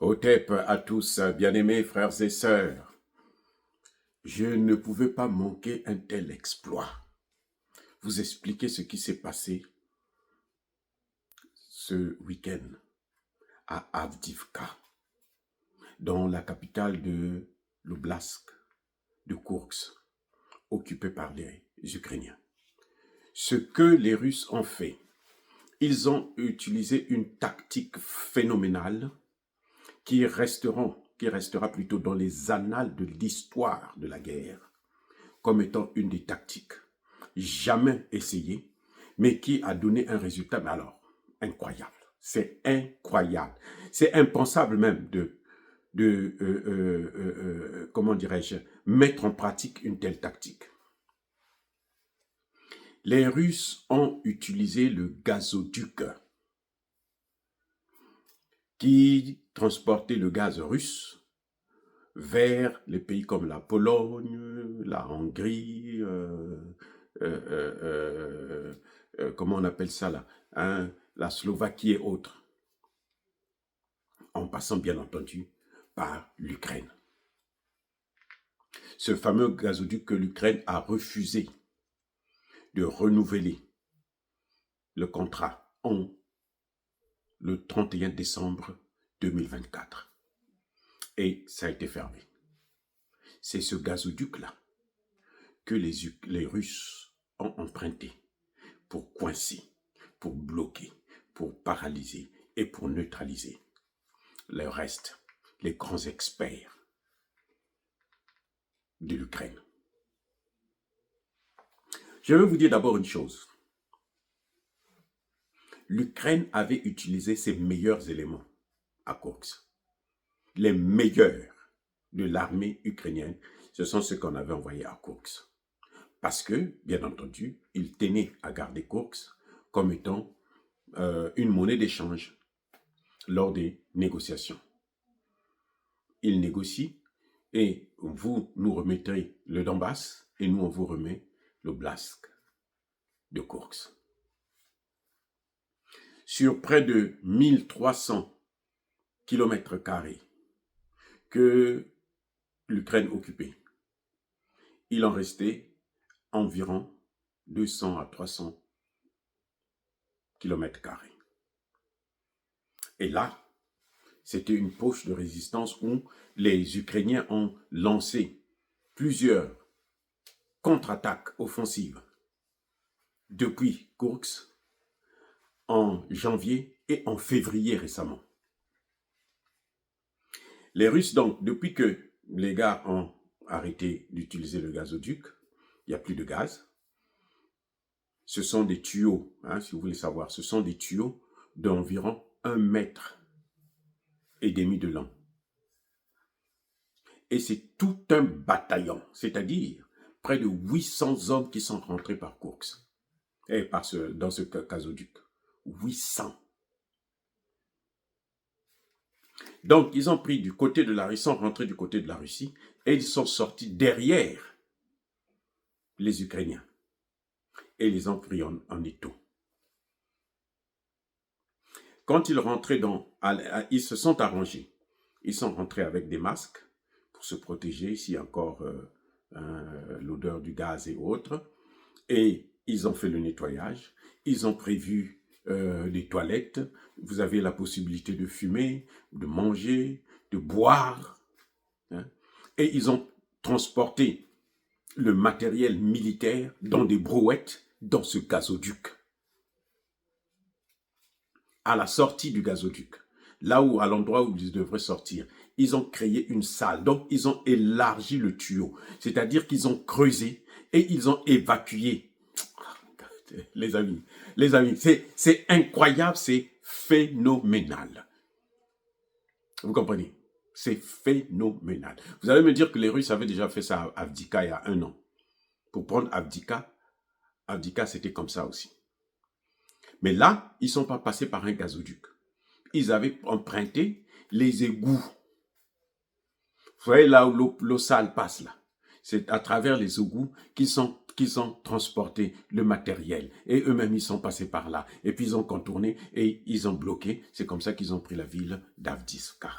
Hotep à tous, bien-aimés frères et sœurs. Je ne pouvais pas manquer un tel exploit. Vous expliquer ce qui s'est passé ce week-end à Avdiivka, dans la capitale de l'oblast de Koursk, occupée par les Ukrainiens. Ce que les Russes ont fait, ils ont utilisé une tactique phénoménale qui restera plutôt dans les annales de l'histoire de la guerre, comme étant une des tactiques jamais essayées, mais qui a donné un résultat, mais alors, incroyable. C'est incroyable. C'est impensable même comment dirais-je, mettre en pratique une telle tactique. Les Russes ont utilisé le gazoduc qui transportait le gaz russe vers les pays comme la Pologne, la Hongrie, comment on appelle ça là, hein, la Slovaquie et autres, en passant bien entendu par l'Ukraine. Ce fameux gazoduc que l'Ukraine a refusé de renouveler le contrat le 31 décembre 2024. Et ça a été fermé. C'est ce gazoduc-là que les Russes ont emprunté pour coincer, pour bloquer, pour paralyser et pour neutraliser le reste, les grands experts de l'Ukraine. Je veux vous dire d'abord une chose. L'Ukraine avait utilisé ses meilleurs éléments à Koursk. Les meilleurs de l'armée ukrainienne, ce sont ceux qu'on avait envoyés à Koursk. Parce que, bien entendu, ils tenaient à garder Koursk comme étant une monnaie d'échange lors des négociations. Ils négocient et vous nous remettrez le Donbass et nous on vous remet l'oblast de Koursk. Sur près de 1300 km² que l'Ukraine occupait, il en restait environ 200 à 300 km². Et là, c'était une poche de résistance où les Ukrainiens ont lancé plusieurs contre-attaques offensives depuis Koursk en janvier et en février récemment. Les Russes, donc, depuis que les gars ont arrêté d'utiliser le gazoduc, il n'y a plus de gaz. Ce sont des tuyaux, hein, si vous voulez savoir, ce sont des tuyaux d'environ 1,5 mètre de long. Et c'est tout un bataillon, c'est-à-dire près de 800 hommes qui sont rentrés par Koursk, et dans ce gazoduc. 800. Donc, ils ont pris du côté de la Russie, sont rentrés du côté de la Russie, et ils sont sortis derrière les Ukrainiens. Et les ont pris en étau. Quand ils rentraient ils se sont arrangés. Ils sont rentrés avec des masques pour se protéger, s'il y a encore l'odeur du gaz et autres. Et ils ont fait le nettoyage. Ils ont prévu des toilettes. Vous avez la possibilité de fumer, de manger, de boire. Hein. Et ils ont transporté le matériel militaire dans des brouettes dans ce gazoduc. À la sortie du gazoduc, là où, à l'endroit où ils devraient sortir, ils ont créé une salle. Donc, ils ont élargi le tuyau. C'est-à-dire qu'ils ont creusé et ils ont évacué. Les amis, c'est incroyable, c'est phénoménal. Vous comprenez? C'est phénoménal. Vous allez me dire que les Russes avaient déjà fait ça à Avdiivka il y a 1 an. Pour prendre Avdiivka, c'était comme ça aussi. Mais là, ils ne sont pas passés par un gazoduc. Ils avaient emprunté les égouts. Vous voyez là où l'eau sale passe là. C'est à travers les égouts qu'ils ont transporté le matériel. Et eux-mêmes, ils sont passés par là. Et puis, ils ont contourné et ils ont bloqué. C'est comme ça qu'ils ont pris la ville d'Avdiivka.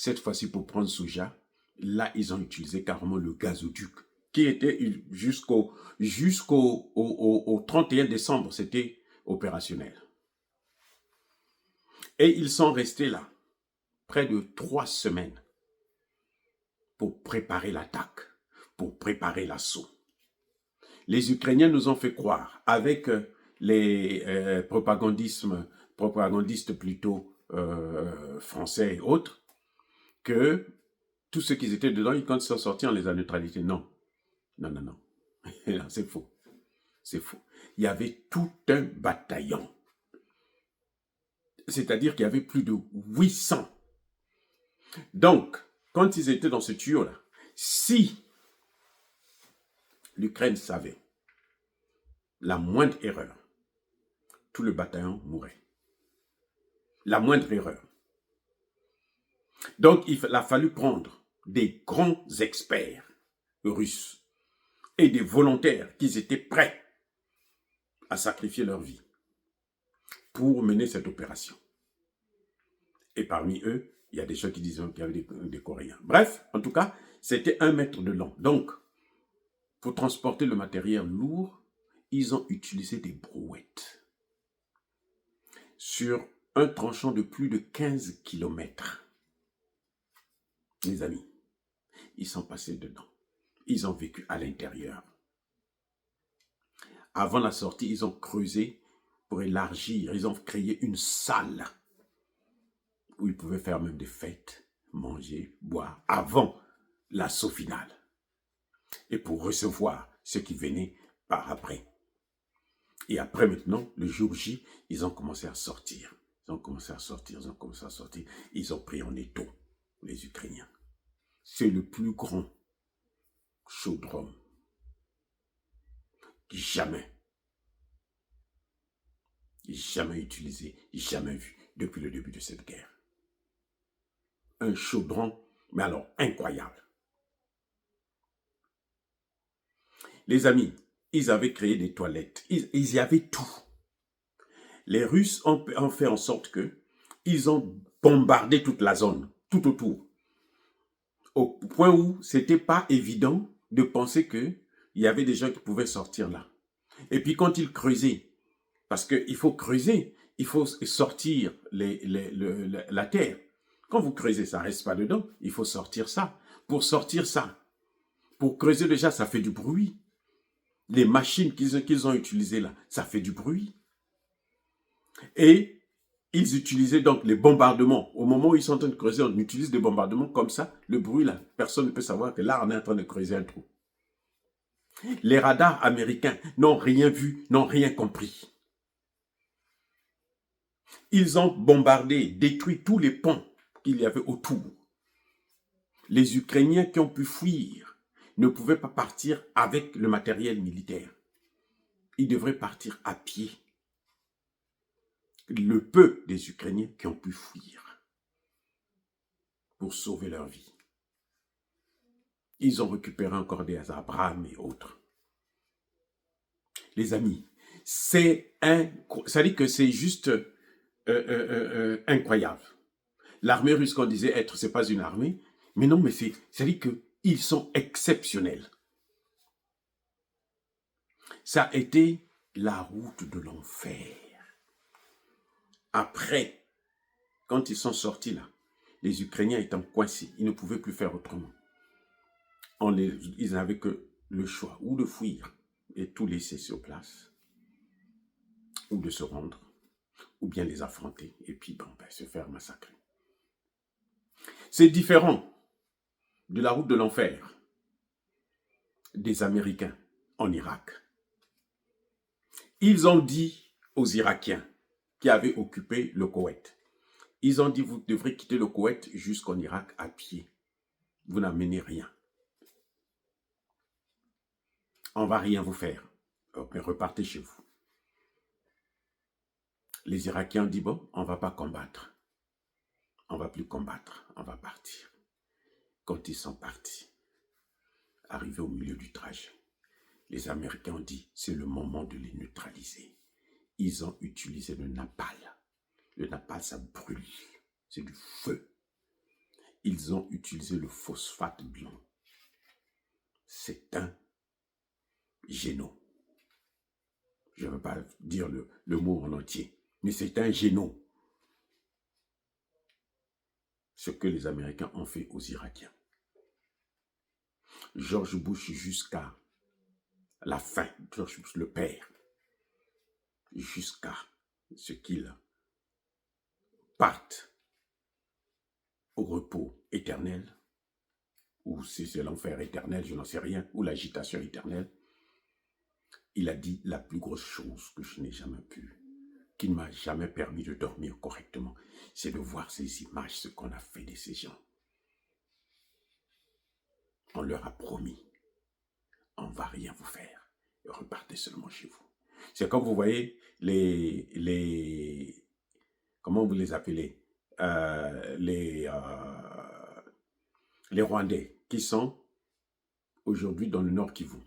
Cette fois-ci, pour prendre Souja, là, ils ont utilisé carrément le gazoduc, qui était jusqu'au 31 décembre, c'était opérationnel. Et ils sont restés là, près de 3 semaines, pour préparer l'attaque, pour préparer l'assaut. Les Ukrainiens nous ont fait croire, avec les propagandistes plutôt français et autres, que tous ceux qui étaient dedans, quand ils sont sortis, on les a neutralisés. Non, non, non, non. C'est faux. C'est faux. Il y avait tout un bataillon. C'est-à-dire qu'il y avait plus de 800. Donc, quand ils étaient dans ce tuyau-là, si l'Ukraine savait la moindre erreur, tout le bataillon mourrait. La moindre erreur. Donc, il a fallu prendre des grands experts russes et des volontaires qui étaient prêts à sacrifier leur vie pour mener cette opération. Et parmi eux, il y a des gens qui disaient qu'il y avait des Coréens. Bref, en tout cas, c'était 1 mètre de long. Donc, pour transporter le matériel lourd, ils ont utilisé des brouettes. Sur un tranchant de plus de 15 km. Les amis, ils sont passés dedans. Ils ont vécu à l'intérieur. Avant la sortie, ils ont creusé pour élargir. Ils ont créé une salle où ils pouvaient faire même des fêtes, manger, boire, avant l'assaut final. Et pour recevoir ceux qui venaient par après. Et après maintenant, le jour J, ils ont commencé à sortir. Ils ont commencé à sortir. Ils ont pris en étau, les Ukrainiens. C'est le plus grand chaudron jamais utilisé, jamais vu depuis le début de cette guerre. Un chaudron, mais alors incroyable. Les amis, ils avaient créé des toilettes, ils y avaient tout. Les Russes ont fait en sorte que ils ont bombardé toute la zone, tout autour. Au point où c'était pas évident de penser qu'il y avait des gens qui pouvaient sortir là. Et puis quand ils creusaient, parce qu'il faut creuser, il faut sortir la terre. Quand vous creusez, ça ne reste pas dedans, il faut sortir ça. Pour sortir ça, pour creuser déjà, ça fait du bruit. Les machines qu'ils ont utilisées là, ça fait du bruit. Et ils utilisaient donc les bombardements. Au moment où ils sont en train de creuser, on utilise des bombardements comme ça. Le bruit là, personne ne peut savoir que là, on est en train de creuser un trou. Les radars américains n'ont rien vu, n'ont rien compris. Ils ont bombardé, détruit tous les ponts qu'il y avait autour. Les Ukrainiens qui ont pu fuir ne pouvaient pas partir avec le matériel militaire. Ils devraient partir à pied. Le peu des Ukrainiens qui ont pu fuir pour sauver leur vie. Ils ont récupéré encore des Abrams et autres. Les amis, ça dit que c'est juste incroyable. L'armée russe qu'on disait être, c'est pas une armée, mais non, mais ça dit qu'ils sont exceptionnels. Ça a été la route de l'enfer. Après, quand ils sont sortis là, les Ukrainiens étant coincés, ils ne pouvaient plus faire autrement. Ils n'avaient que le choix, ou de fuir et tout laisser sur place, ou de se rendre, ou bien les affronter, et puis se faire massacrer. C'est différent de la route de l'enfer des Américains en Irak. Ils ont dit aux Irakiens qui avaient occupé le Koweït, ils ont dit, vous devrez quitter le Koweït jusqu'en Irak à pied. Vous n'amenez rien. On ne va rien vous faire. Mais repartez chez vous. Les Irakiens ont dit, bon, on ne va pas combattre. On ne va plus combattre. On va partir. Quand ils sont partis, arrivés au milieu du trajet, les Américains ont dit, c'est le moment de les neutraliser. Ils ont utilisé le napalm. Le napalm, ça brûle. C'est du feu. ils ont utilisé le phosphate blanc. C'est un génome. Je ne veux pas dire le mot en entier, mais c'est un génome. Ce que les Américains ont fait aux Irakiens. George Bush jusqu'à la fin, George Bush le père, jusqu'à ce qu'il parte au repos éternel, ou si c'est l'enfer éternel, je n'en sais rien, ou l'agitation éternelle, il a dit la plus grosse chose que je n'ai jamais pu, qui ne m'a jamais permis de dormir correctement, c'est de voir ces images, ce qu'on a fait de ces gens. On leur a promis, on ne va rien vous faire, repartez seulement chez vous. C'est comme vous voyez comment vous les appelez, les Rwandais qui sont aujourd'hui dans le Nord Kivu.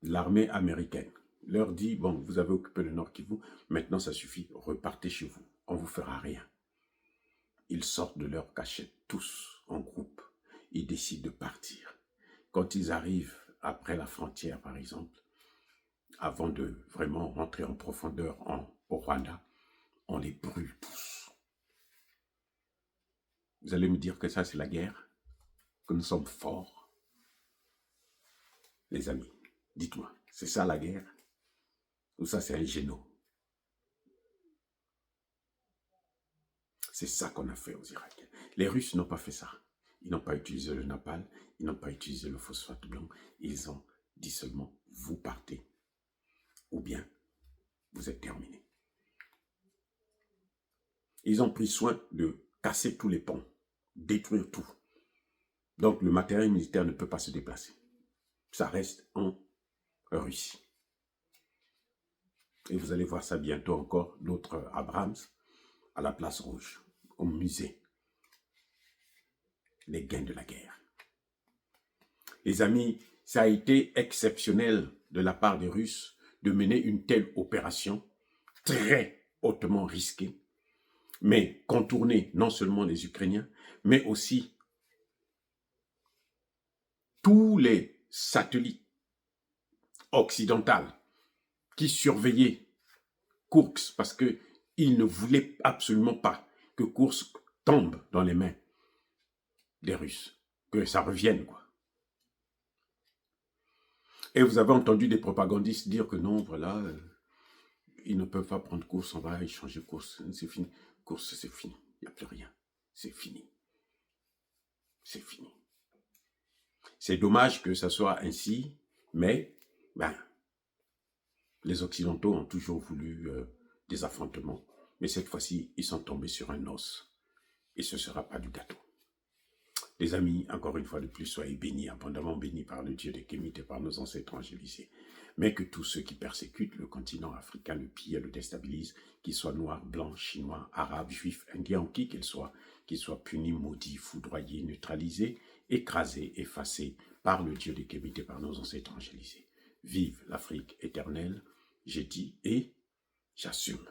L'armée américaine leur dit, bon, vous avez occupé le Nord Kivu, maintenant ça suffit, repartez chez vous, on ne vous fera rien. Ils sortent de leur cachette, tous en groupe, ils décident de partir. Quand ils arrivent après la frontière, par exemple, avant de vraiment rentrer en profondeur au Rwanda, on les brûle tous. Vous allez me dire que ça, c'est la guerre? Que nous sommes forts? Les amis, dites-moi, c'est ça la guerre? Ou ça, c'est un génome? C'est ça qu'on a fait aux Irakiens. Les Russes n'ont pas fait ça. Ils n'ont pas utilisé le napalm, ils n'ont pas utilisé le phosphate blanc. Ils ont dit seulement, vous partez, ou bien vous êtes terminés. Ils ont pris soin de casser tous les ponts, détruire tout. Donc le matériel militaire ne peut pas se déplacer. Ça reste en Russie. Et vous allez voir ça bientôt encore, d'autres Abrams à la place rouge, au musée. Les gains de la guerre. Les amis, ça a été exceptionnel de la part des Russes de mener une telle opération très hautement risquée, mais contourner non seulement les Ukrainiens, mais aussi tous les satellites occidentaux qui surveillaient Koursk parce qu'ils ne voulaient absolument pas que Koursk tombe dans les mains des Russes, que ça revienne, quoi. Et vous avez entendu des propagandistes dire que non, voilà, ils ne peuvent pas prendre Koursk, on va échanger Koursk, c'est fini. Koursk, c'est fini, il n'y a plus rien, c'est fini. C'est fini. C'est dommage que ça soit ainsi, mais les Occidentaux ont toujours voulu des affrontements. Mais cette fois-ci, ils sont tombés sur un os. Et ce ne sera pas du gâteau. Les amis, encore une fois de plus, soyez bénis, abondamment bénis par le Dieu des Kémites et par nos ancêtres angélisés. Mais que tous ceux qui persécutent le continent africain, le pillent, le déstabilisent, qu'ils soient noirs, blancs, chinois, arabes, juifs, indiens, qui qu'ils soient punis, maudits, foudroyés, neutralisés, écrasés, effacés par le Dieu des Kémites et par nos ancêtres angélisés. Vive l'Afrique éternelle, j'ai dit et j'assume.